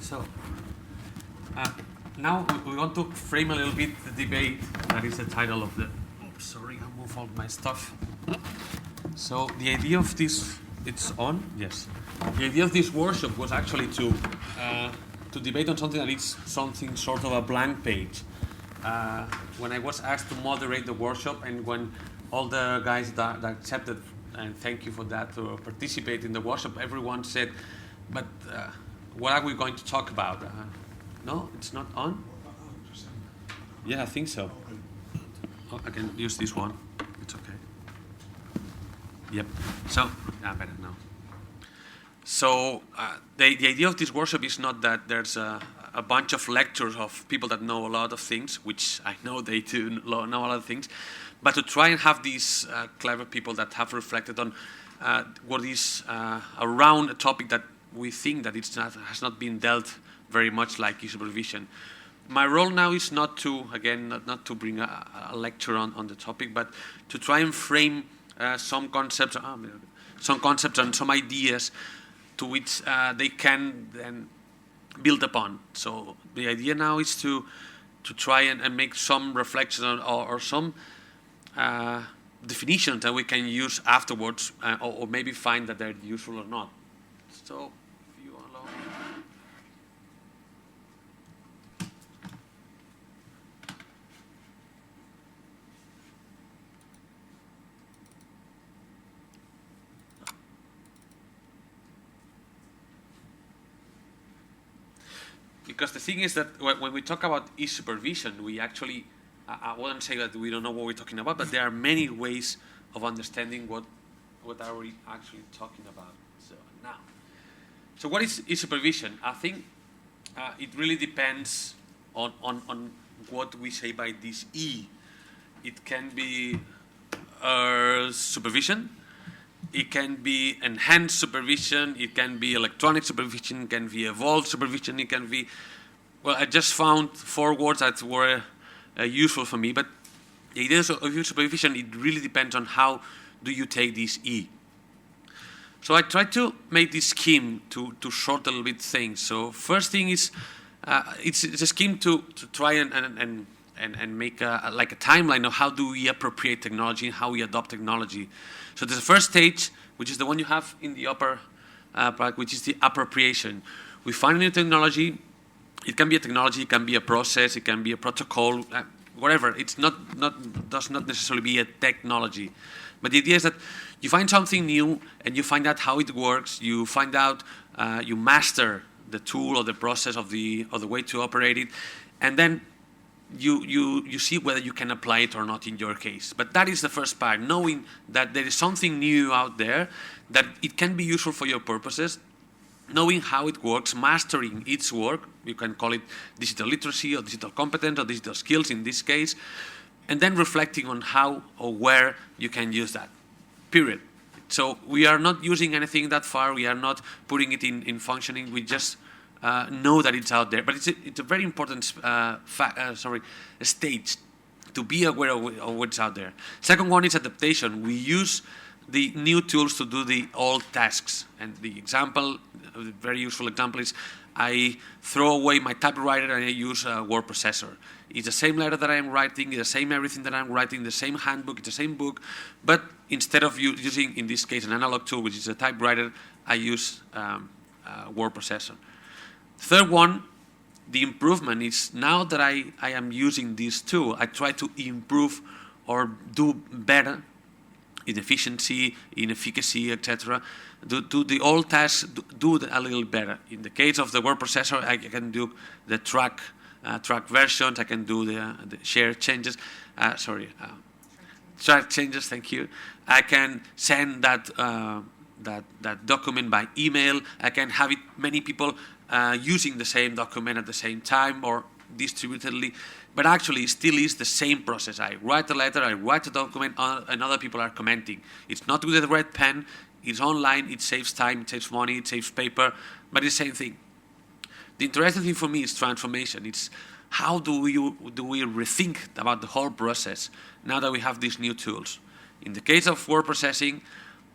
So now we want to frame a little bit the debate. That is the title of the. Oh, sorry, I move all my stuff. So the idea of this, it's on. Yes. The idea of this workshop was actually to debate on something that is something sort of a blank page. When I was asked to moderate the workshop, and when all the guys that accepted, and thank you for that, to participate in the workshop, everyone said, but what are we going to talk about? No, it's not on? Yeah, I think so. Oh, I can use this one. It's okay. Yep. So, better now. So, the idea of this workshop is not that there's a bunch of lectures of people that know a lot of things, which I know they do know a lot of things, but to try and have these clever people that have reflected on what is around a topic that we think that has not been dealt very much, like e-Supervision. My role now is not to, again, not to bring a lecture on the topic, but to try and frame some concepts and some ideas to which they can then build upon. So the idea now is to try and make some reflections or some definitions that we can use afterwards, or maybe find that they're useful or not. So, if you allow me. Because the thing is that when we talk about e-Supervision, we actually, I wouldn't say that we don't know what we're talking about, but there are many ways of understanding what are we actually talking about. So what is e-Supervision? I think it really depends on what we say by this E. It can be supervision, it can be enhanced supervision, it can be electronic supervision, it can be evolved supervision, it can be, well, I just found 4 words that were useful for me, but the idea of supervision, it really depends on how do you take this E. So I tried to make this scheme to short a little bit things. So first thing is, it's a scheme to try and make like a timeline of how do we appropriate technology and how we adopt technology. So there's the first stage, which is the one you have in the upper part, which is the appropriation. We find a new technology. It can be a technology, it can be a process, it can be a protocol, whatever. It's does not necessarily be a technology. But the idea is that you find something new and you find out how it works. You find out, you master the tool or the process or the way to operate it, and then you see whether you can apply it or not in your case. But that is the first part, knowing that there is something new out there, that it can be useful for your purposes, knowing how it works, mastering its work. You can call it digital literacy or digital competence or digital skills in this case, and then reflecting on how or where you can use that, period. So we are not using anything that far. We are not putting it in functioning. We just know that it's out there. But it's a very important stage to be aware of what's out there. Second one is adaptation. We use the new tools to do the old tasks. And the example, a very useful example is I throw away my typewriter and I use a word processor. It's the same letter that I'm writing, it's the same everything that I'm writing, the same handbook, it's the same book, but instead of using, in this case, an analog tool, which is a typewriter, I use a word processor. Third one, the improvement is now that I am using this tool, I try to improve or do better in efficiency, in efficacy, etc. Do the old tasks, do a little better. In the case of the word processor, I can do the track versions, I can do the share changes, track changes, thank you. I can send that document by email. I can have many people using the same document at the same time or distributedly, but actually it still is the same process. I write a letter, I write a document, and other people are commenting. It's not with a red pen, it's online, it saves time, it saves money, it saves paper, but it's the same thing. The interesting thing for me is transformation. It's how do we rethink about the whole process now that we have these new tools. In the case of word processing,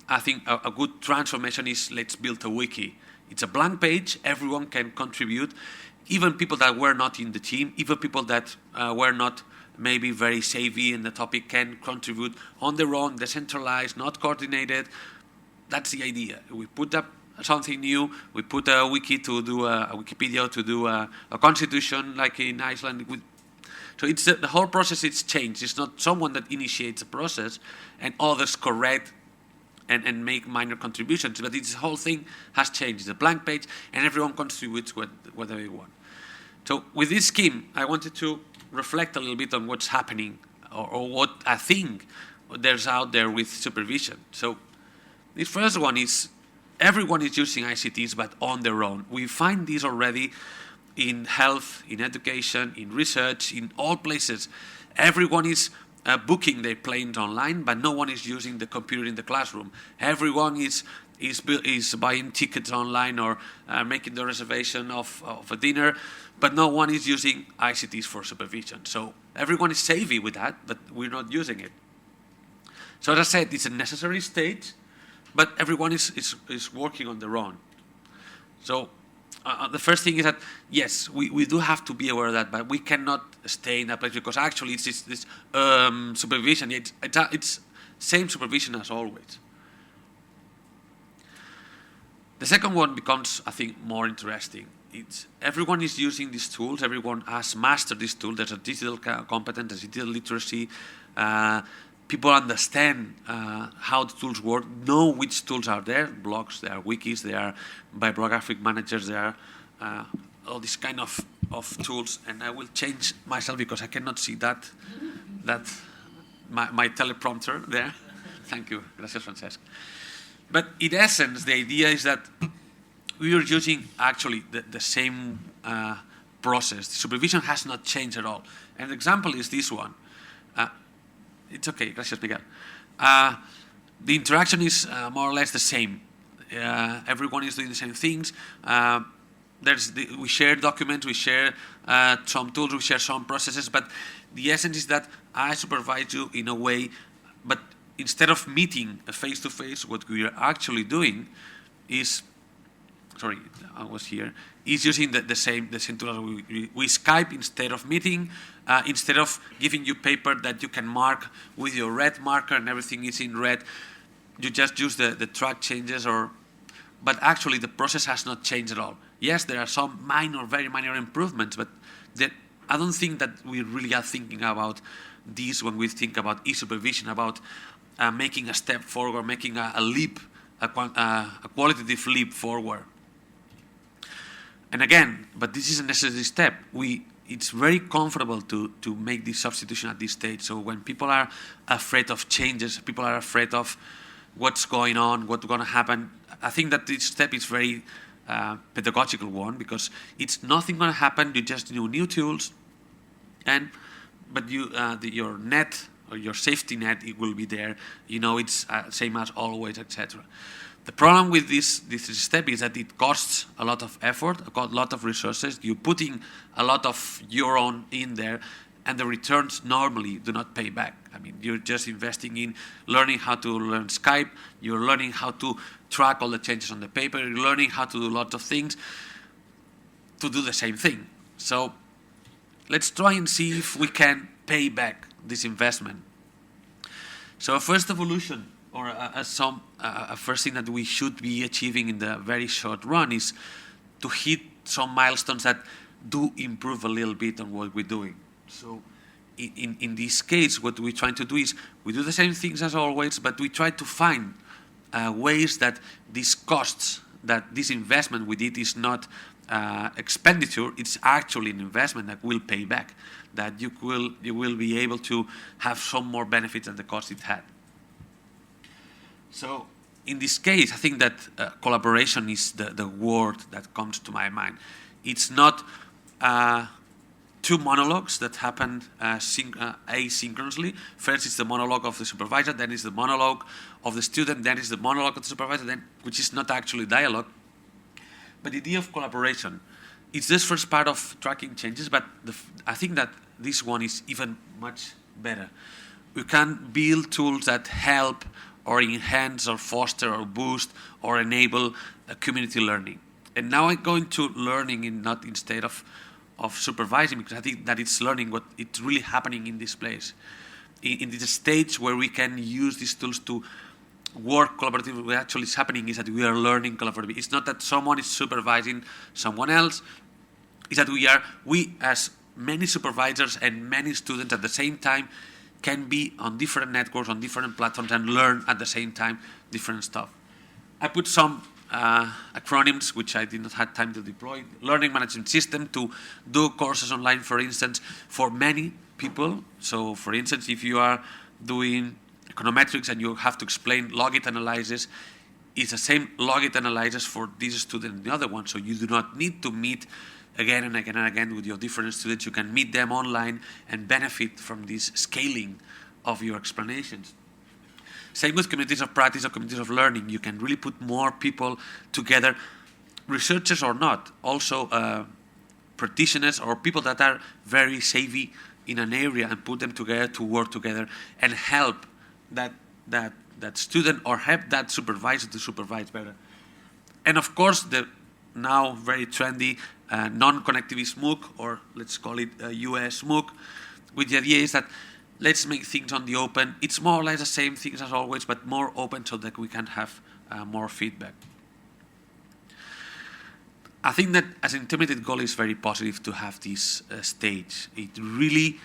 I think a good transformation is let's build a wiki. It's a blank page. Everyone can contribute, even people that were not in the team, even people that were not maybe very savvy in the topic can contribute on their own, decentralized, not coordinated. That's the idea. We put up something new. We put a wiki to do a Wikipedia to do a constitution like in Iceland. So it's the whole process. It's changed. It's not someone that initiates a process and others correct and make minor contributions. But this whole thing has changed. It's a blank page, and everyone contributes what they want. So with this scheme, I wanted to reflect a little bit on what's happening or what I think there's out there with supervision. So the first one is everyone is using ICTs, but on their own. We find this already in health, in education, in research, in all places. Everyone is booking their planes online, but no one is using the computer in the classroom. Everyone is buying tickets online or making the reservation of a dinner, but no one is using ICTs for supervision. So everyone is savvy with that, but we're not using it. So as I said, it's a necessary stage, but everyone is working on their own. So the first thing is that, yes, we do have to be aware of that, but we cannot stay in that place because actually it's this supervision. It's same supervision as always. The second one becomes, I think, more interesting. Everyone is using these tools. Everyone has mastered this tool. There's a digital competence, there's digital literacy. People understand how the tools work, know which tools are there. Blogs, there are wikis, there are bibliographic managers, there are all these kind of tools. And I will change myself because I cannot see my teleprompter there. Thank you. Gracias, Francesc. But in essence, the idea is that we are using actually the same process. The supervision has not changed at all. An example is this one. It's okay, gracias, Miguel. The interaction is more or less the same. Everyone is doing the same things. We share documents, we share some tools, we share some processes, but the essence is that I supervise you in a way, but instead of meeting face-to-face, what we are actually doing is, is using the same tool. We Skype instead of meeting, instead of giving you paper that you can mark with your red marker and everything is in red, you just use the track changes but actually the process has not changed at all. Yes, there are some very minor improvements, but I don't think that we really are thinking about this when we think about e-supervision, about making a step forward, making a leap, a qualitative leap forward. And again, but this is a necessary step. It's very comfortable to make this substitution at this stage. So when people are afraid of changes, people are afraid of what's going on, what's going to happen, I think that this step is very pedagogical one because it's nothing going to happen. You just do new tools, but your net or your safety net, it will be there. It's same as always, etc. The problem with this step is that it costs a lot of effort, a lot of resources. You're putting a lot of your own in there, and the returns normally do not pay back. I mean, you're just investing in learning how to learn Skype. You're learning how to track all the changes on the paper. You're learning how to do a lot of things to do the same thing. So let's try and see if we can pay back this investment. So a first evolution, or a first thing that we should be achieving in the very short run is to hit some milestones that do improve a little bit on what we're doing. So in this case, what we're trying to do is we do the same things as always, but we try to find ways that these costs, that this investment we did is not expenditure, it's actually an investment that will pay back, that you will be able to have some more benefits than the cost it had. So in this case, I think that collaboration is the word that comes to my mind. It's not two monologues that happen asynchronously. First is the monologue of the supervisor, then is the monologue of the student, then is the monologue of the supervisor, which is not actually dialogue. But the idea of collaboration, it's this first part of tracking changes, but I think that this one is even much better. We can build tools that help or enhance or foster or boost or enable community learning. And now I'm going to learning not instead of supervising, because I think that it's learning what it's really happening in this place. In this stage where we can use these tools to work collaboratively, what actually is happening is that we are learning collaboratively. It's not that someone is supervising someone else, it's that we as many supervisors and many students at the same time can be on different networks, on different platforms, and learn at the same time different stuff. I put some acronyms which I did not have time to deploy. Learning management system to do courses online, for instance, for many people. So for instance, if you are doing econometrics and you have to explain logit analysis, it's the same logit analysis for this student and the other one. So you do not need to meet again and again and again with your different students. You can meet them online and benefit from this scaling of your explanations. Same with communities of practice or communities of learning. You can really put more people together, researchers or not, also practitioners or people that are very savvy in an area, and put them together to work together and help that student or help that supervisor to supervise better. And of course, the now very trendy non-connectivist MOOC, or let's call it US MOOC, which the idea is that let's make things on the open. It's more or less the same things as always, but more open so that we can have more feedback. I think that as an intermediate goal, it's very positive to have this stage. It really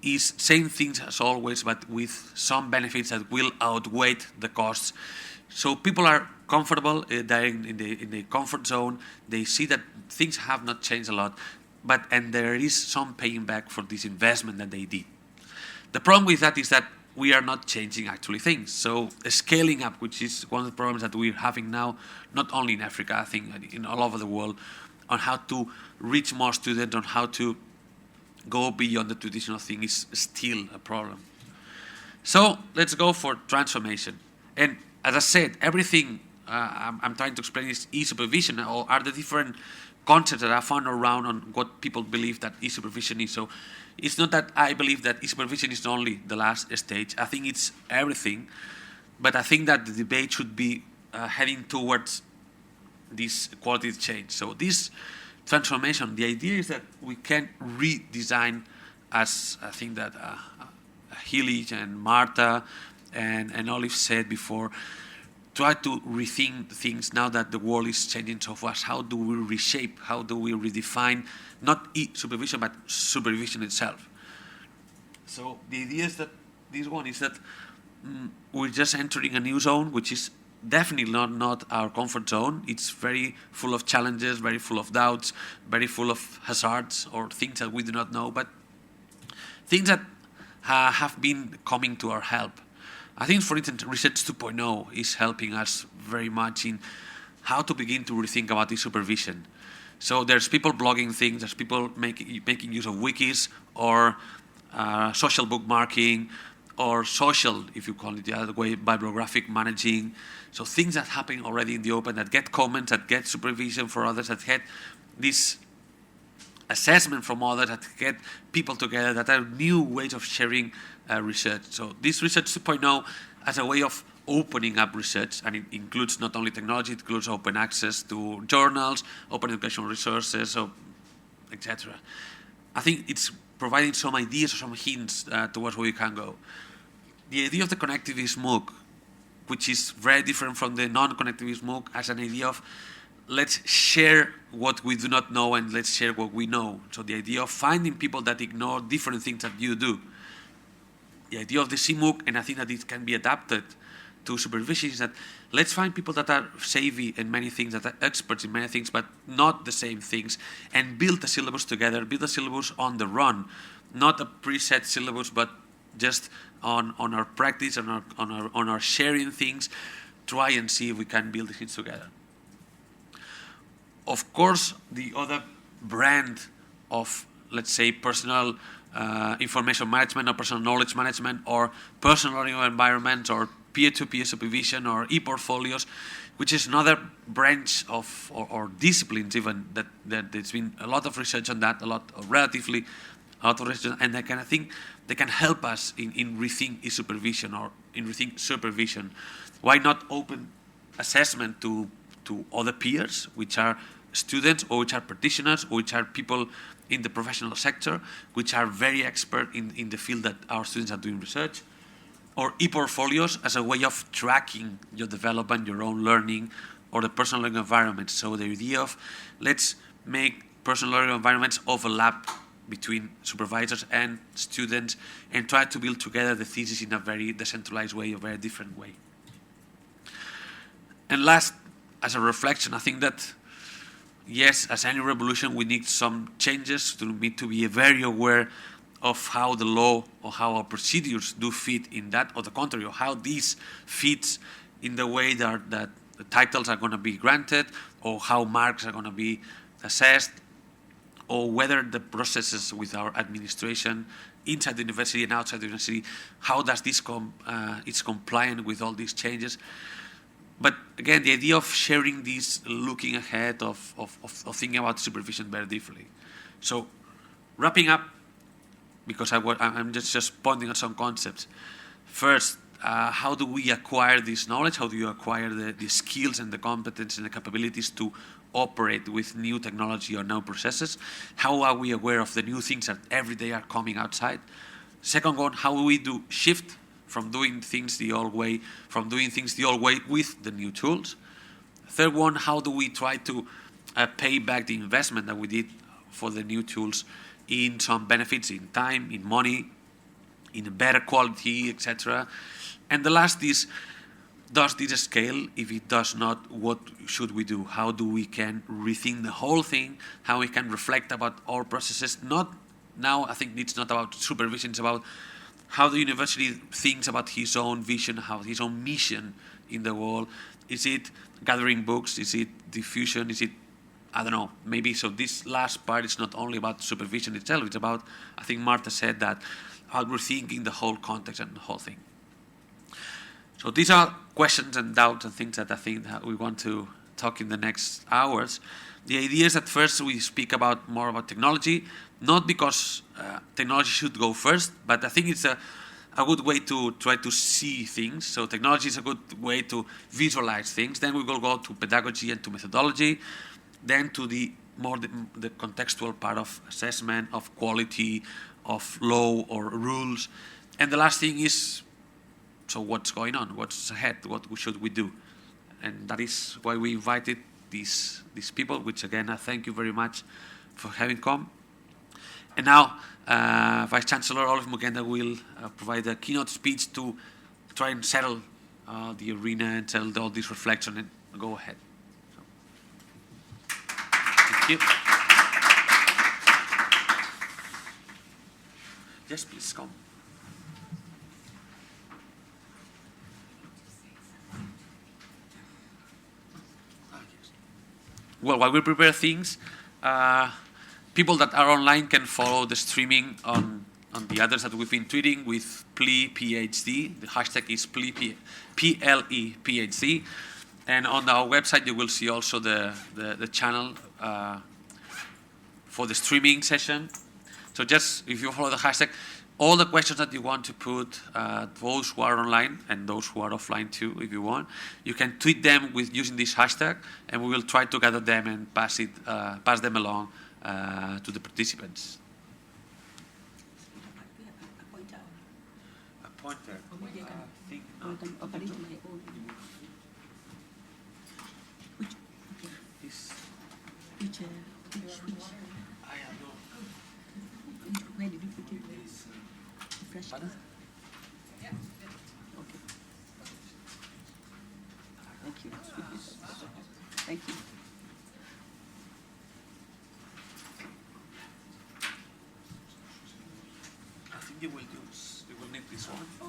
is same things as always, but with some benefits that will outweigh the costs. So people are comfortable, they're in the comfort zone. They see that things have not changed a lot, and there is some paying back for this investment that they did. The problem with that is that we are not changing actually things. So scaling up, which is one of the problems that we're having now, not only in Africa, I think in all over the world, on how to reach more students, on how to go beyond the traditional thing, is still a problem. So let's go for transformation. And as I said, everything I'm trying to explain is e-supervision, or are the different concepts that I found around on what people believe that e-supervision is. So it's not that I believe that e-supervision is only the last stage. I think it's everything. But I think that the debate should be heading towards this quality change. So this transformation, the idea is that we can redesign, as I think that Hillich and Marta and Olive said before, try to rethink things now that the world is changing so fast. How do we reshape? How do we redefine not e-supervision, but supervision itself? So the idea is that this one is that we're just entering a new zone, which is definitely not our comfort zone. It's very full of challenges, very full of doubts, very full of hazards or things that we do not know, but things that have been coming to our help. I think, for instance, Research 2.0 is helping us very much in how to begin to rethink about this supervision. So there's people blogging things, there's people making use of wikis or social bookmarking or social, if you call it the other way, bibliographic managing. So things that happen already in the open, that get comments, that get supervision for others, that get this assessment from others, that get people together, that are new ways of sharing research. So this Research 2.0 as a way of opening up research, and it includes not only technology, it includes open access to journals, open educational resources, so etc. I think it's providing some ideas or some hints towards where we can go. The idea of the connectivist MOOC, which is very different from the non-connectivist MOOC, as an idea of let's share what we do not know and let's share what we know. So the idea of finding people that ignore different things that you do. The idea of the CMOOC, and I think that it can be adapted to supervision, is that let's find people that are savvy in many things, that are experts in many things, but not the same things, and build the syllabus together, build the syllabus on the run, not a preset syllabus, but just on our practice, on our sharing things, try and see if we can build things together. Of course, the other brand of, let's say, personal information management or personal knowledge management or personal learning environments or peer-to-peer supervision or e-portfolios, which is another branch of or disciplines even that there's been a lot of research on that, relatively a lot of research, and I think they can help us in rethink e-supervision or in rethink supervision. Why not open assessment to other peers, which are students, or which are practitioners, or which are people in the professional sector, which are very expert in the field that our students are doing research, or e-portfolios as a way of tracking your development, your own learning, or the personal learning environment. So the idea of let's make personal learning environments overlap between supervisors and students and try to build together the thesis in a very decentralized way, a very different way. And last, as a reflection, I think that, yes, as any revolution, we need some changes to be very aware of how the law or how our procedures do fit in that, or the contrary, or how this fits in the way that the titles are going to be granted, or how marks are going to be assessed, or whether the processes with our administration inside the university and outside the university, how does this it's compliant with all these changes. But again, the idea of sharing this, looking ahead, of thinking about supervision very differently. So wrapping up, because I'm just pointing at some concepts. First, how do we acquire this knowledge? How do you acquire the skills and the competence and the capabilities to operate with new technology or new processes? How are we aware of the new things that every day are coming outside? Second one, how do we shift from doing things the old way, with the new tools? Third one, how do we try to pay back the investment that we did for the new tools in some benefits, in time, in money, in a better quality, etc. And the last is, does this scale? If it does not, what should we do? How do we can rethink the whole thing? How we can reflect about our processes? Not now, I think it's not about supervision, it's about how the university thinks about his own vision, how his own mission in the world. Is it gathering books? Is it diffusion? Is it, I don't know, maybe. So this last part is not only about supervision itself, it's about, I think Marta said that, how we're thinking the whole context and the whole thing. So these are questions and doubts and things that I think that we want to talk in the next hours. The idea is that first we speak more about technology, not because technology should go first, but I think it's a good way to try to see things. So technology is a good way to visualize things. Then we will go to pedagogy and to methodology, then to the contextual part of assessment, of quality, of law or rules. And the last thing is, so what's going on? What's ahead? What should we do? And that is why we invited these people, which again, I thank you very much for having come. And now, Vice Chancellor Olive Mugenda will provide a keynote speech to try and settle the arena and settle all this reflection, and go ahead. So, thank you. Yes, please come. Well, while we prepare things, people that are online can follow the streaming on the others that we've been tweeting with PLEPHD. The hashtag is PLEPHD. And on our website, you will see also the channel for the streaming session. So just, if you follow the hashtag, all the questions that you want to put, those who are online and those who are offline too, if you want, you can tweet them using this hashtag, and we will try to gather them and pass them along to the participants. A pointer. Where did you put it? Fresh. Okay. Thank you. Thank you. I think you will need this one. Oh.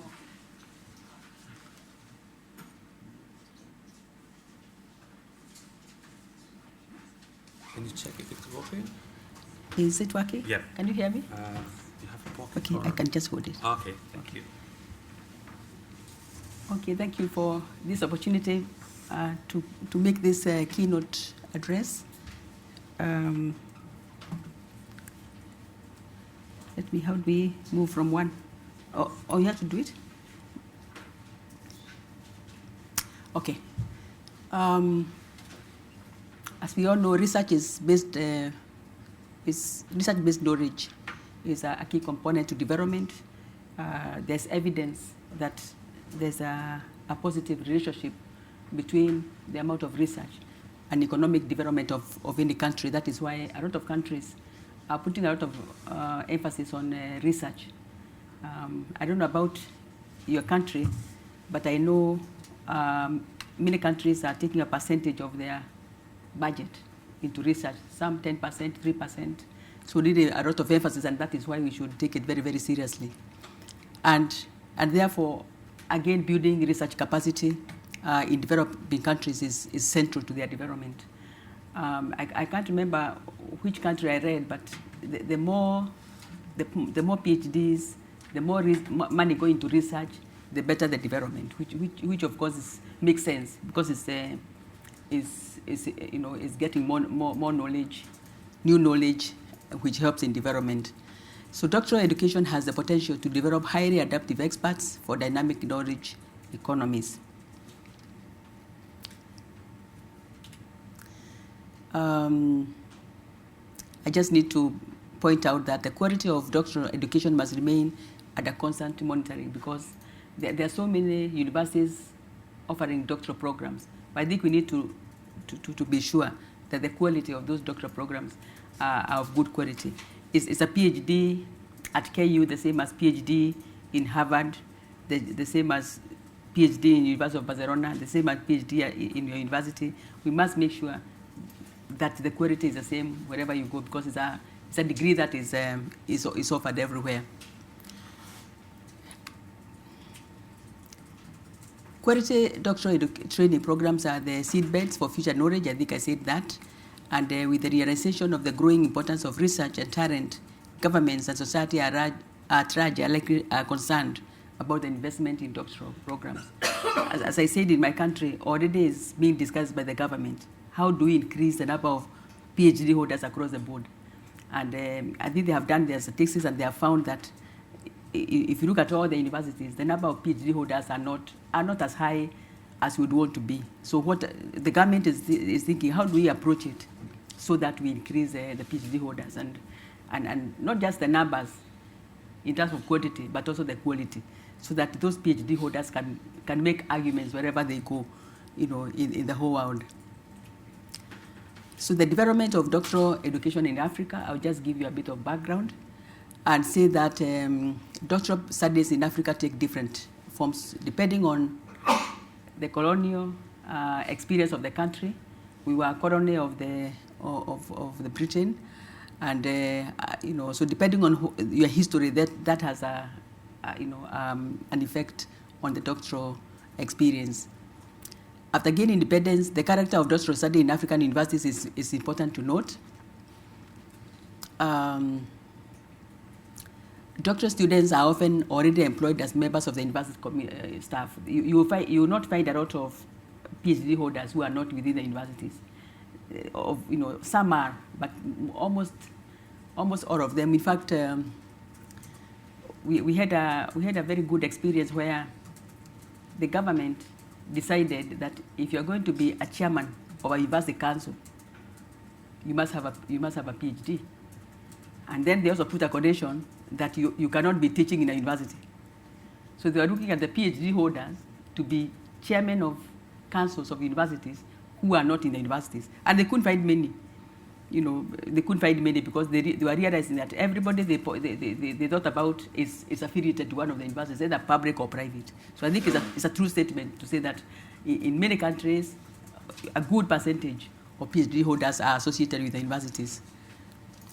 Can you check if it's working? Is it working? Yeah. Can you hear me? Do you have a pocket? Okay, I can just hold it. Okay, thank you. Okay, thank you for this opportunity to make this keynote address. How do we move from one? Oh, you have to do it? Okay. as we all know, research-based knowledge is a key component to development. There's evidence that there's a positive relationship between the amount of research and economic development of any country. That is why a lot of countries are putting a lot of emphasis on research. I don't know about your country, but I know many countries are taking a percentage of their budget into research, some 10%, 3%. So really a lot of emphasis, and that is why we should take it very, very seriously. And therefore, again, building research capacity in developing countries is central to their development. I can't remember which country I read, but the more PhDs, the more money going into research, the better the development, which of course makes sense because is getting more knowledge, new knowledge, which helps in development. So doctoral education has the potential to develop highly adaptive experts for dynamic knowledge economies. I just need to point out that the quality of doctoral education must remain under constant monitoring because there are so many universities offering doctoral programs. But I think we need to be sure that the quality of those doctoral programs are of good quality. It's a PhD at KU, the same as PhD in Harvard, the same as PhD in University of Barcelona, the same as PhD in your university. We must make sure that the quality is the same wherever you go because it's a degree that is offered everywhere. Quality doctoral training programs are the seedbeds for future knowledge. I think I said that. And with the realization of the growing importance of research and talent, governments and society are concerned about the investment in doctoral programs. As I said, in my country, already is being discussed by the government. How do we increase the number of PhD holders across the board? And I think they have done their statistics and they have found that if you look at all the universities, the number of PhD holders are not as high as we would want to be. So what the government is thinking, how do we approach it so that we increase the PhD holders and not just the numbers in terms of quantity, but also the quality, so that those PhD holders can make arguments wherever they go, in the whole world. So the development of doctoral education in Africa, I'll just give you a bit of background and say that doctoral studies in Africa take different forms depending on the colonial experience of the country. We were a colony of the Britain, and so depending on your history, that has an effect on the doctoral experience. After gaining independence, the character of doctoral study in African universities is important to note. Doctoral students are often already employed as members of the university staff. You will not find a lot of PhD holders who are not within the universities. Some are, but almost all of them. In fact, we had a very good experience where the government decided that if you are going to be a chairman of a university council, you must have a PhD. And then they also put a condition that you cannot be teaching in a university. So they were looking at the PhD holders to be chairmen of councils of universities who are not in the universities. And they couldn't find many. They couldn't find many because they were realizing that everybody they thought about is affiliated to one of the universities, either public or private. So I think it's a true statement to say that in many countries, a good percentage of PhD holders are associated with the universities.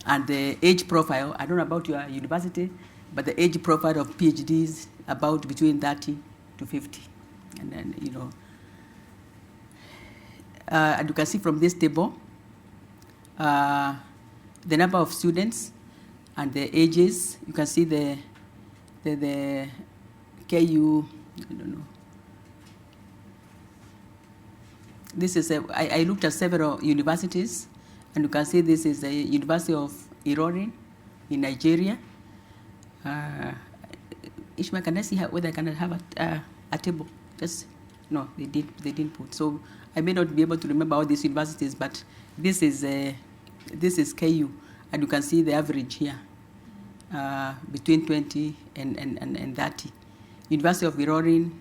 And the age profile, I don't know about your university, but the age profile of PhDs about between 30 to 50. And then, and you can see from this table, the number of students and the ages. You can see the KU, I don't know. This is I looked at several universities, and you can see this is the University of Ilorin in Nigeria. Ismael, can I see whether I can have a table? Just no, they didn't put. So I may not be able to remember all these universities, but This is KU, and you can see the average here, between 20 and 30. University of Ilorin.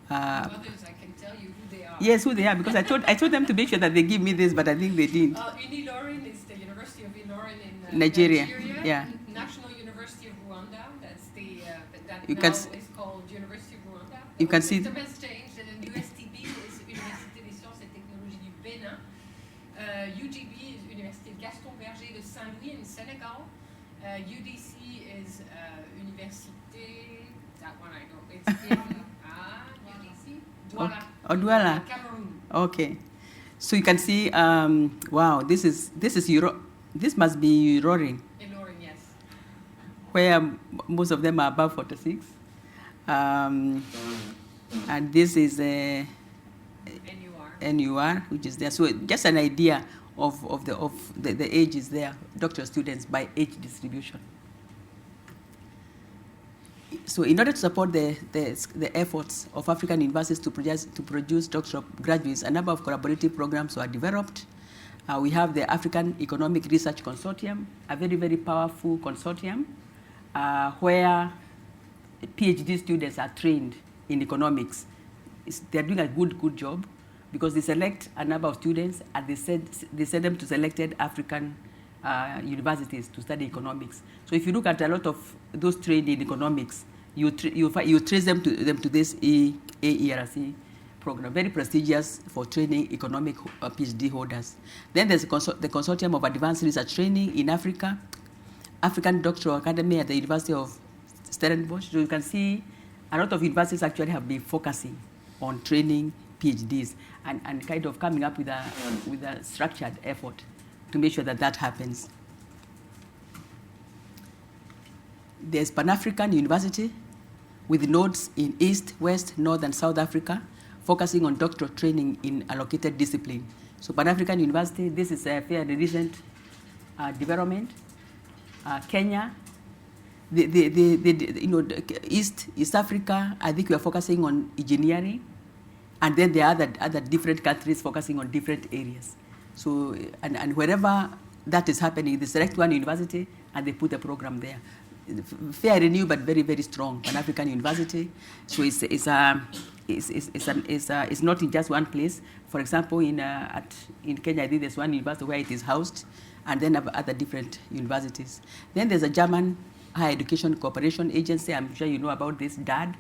Others, I can tell you who they are. Yes, who they are, because I told them to make sure that they give me this, but I think they didn't. Ilorin is the University of Ilorin in Nigeria. Yeah. National University of Rwanda. That's the that You now can is called University of Rwanda. You can see. The system has changed, and then USTB is Université des Sciences et Technologies du Bénin. UGB is Université Gaston Berger de Saint-Louis in Senegal. UDC is Université. That one I know. It's in UDC. Douala. Oh, Douala. Cameroon. Okay, so you can see. Wow, this is This must be Ilorin, Ilorin, yes. where most of them are above 46. And this is NUR, which is there. So just an idea of the ages there, doctoral students by age distribution. So in order to support the efforts of African universities to produce doctoral graduates, a number of collaborative programs were developed. We have the African Economic Research Consortium, a very, very powerful consortium where PhD students are trained in economics. They're doing a good job because they select a number of students and they send them to selected African universities to study economics. So if you look at a lot of those trained in economics, you trace them to this AERC program, very prestigious for training economic PhD holders. Then there's the Consortium of Advanced Research Training in Africa, African Doctoral Academy at the University of Stellenbosch. So you can see a lot of universities actually have been focusing on training PhDs and kind of coming up with a structured effort to make sure that happens. There's Pan-African University with nodes in East, West, North, and South Africa, focusing on doctoral training in allocated discipline. So Pan-African University, this is a fairly recent development. Kenya, East Africa, I think we are focusing on engineering, and then there are other different countries focusing on different areas. So, and wherever that is happening, they select one university and they put a program there. Fairly new but very, very strong, Pan-African University. So it's not in just one place. For example, in Kenya, I think there's one university where it is housed, and then other different universities. Then there's a German Higher Education Cooperation Agency. I'm sure you know about this. DAD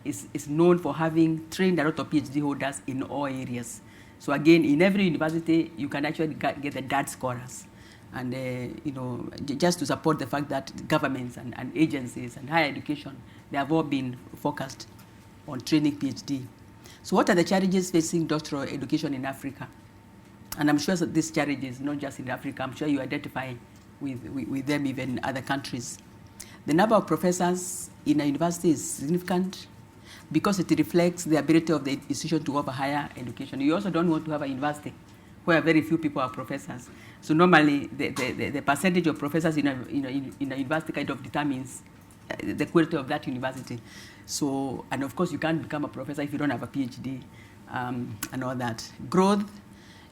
is known for having trained a lot of PhD holders in all areas. So again, in every university, you can actually get the DAD scholars. And, just to support the fact that governments and agencies and higher education, they have all been focused on training PhD. So what are the challenges facing doctoral education in Africa? And I'm sure that these challenges, not just in Africa, I'm sure you identify with them even in other countries. The number of professors in a university is significant because it reflects the ability of the institution to offer higher education. You also don't want to have a university where very few people are professors. So normally, the percentage of professors in a university kind of determines the quality of that university. So, and of course, you can't become a professor if you don't have a PhD and all that. Growth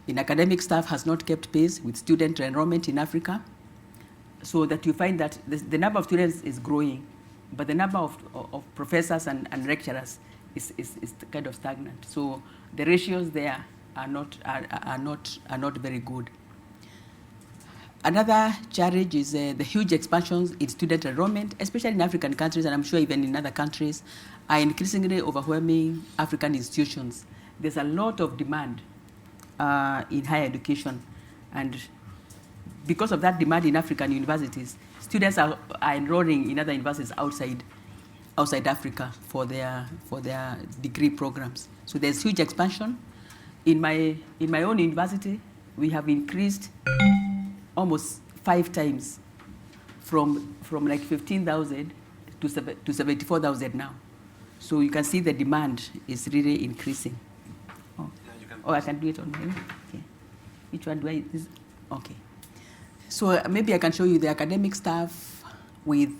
in academic staff has not kept pace with student enrollment in Africa, so that you find that the number of students is growing, but the number of professors and lecturers is kind of stagnant. So the ratios there are not very good. Another challenge is the huge expansions in student enrollment, especially in African countries, and I'm sure even in other countries, are increasingly overwhelming African institutions. There's a lot of demand in higher education, and because of that demand in African universities, students are enrolling in other universities outside Africa for their degree programs. So there's huge expansion. In my own university, we have increased almost 5 times from like 15,000 to 74,000 now. So you can see the demand is really increasing. Oh, I can do it on here. Okay. Which one do I? Okay. So maybe I can show you the academic staff with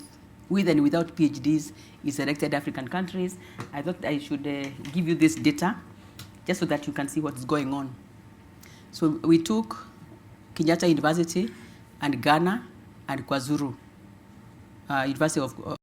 and without PhDs in selected African countries. I thought I should give you this data just so that you can see what's going on. So we took Kenyatta University and Ghana and KwaZulu University of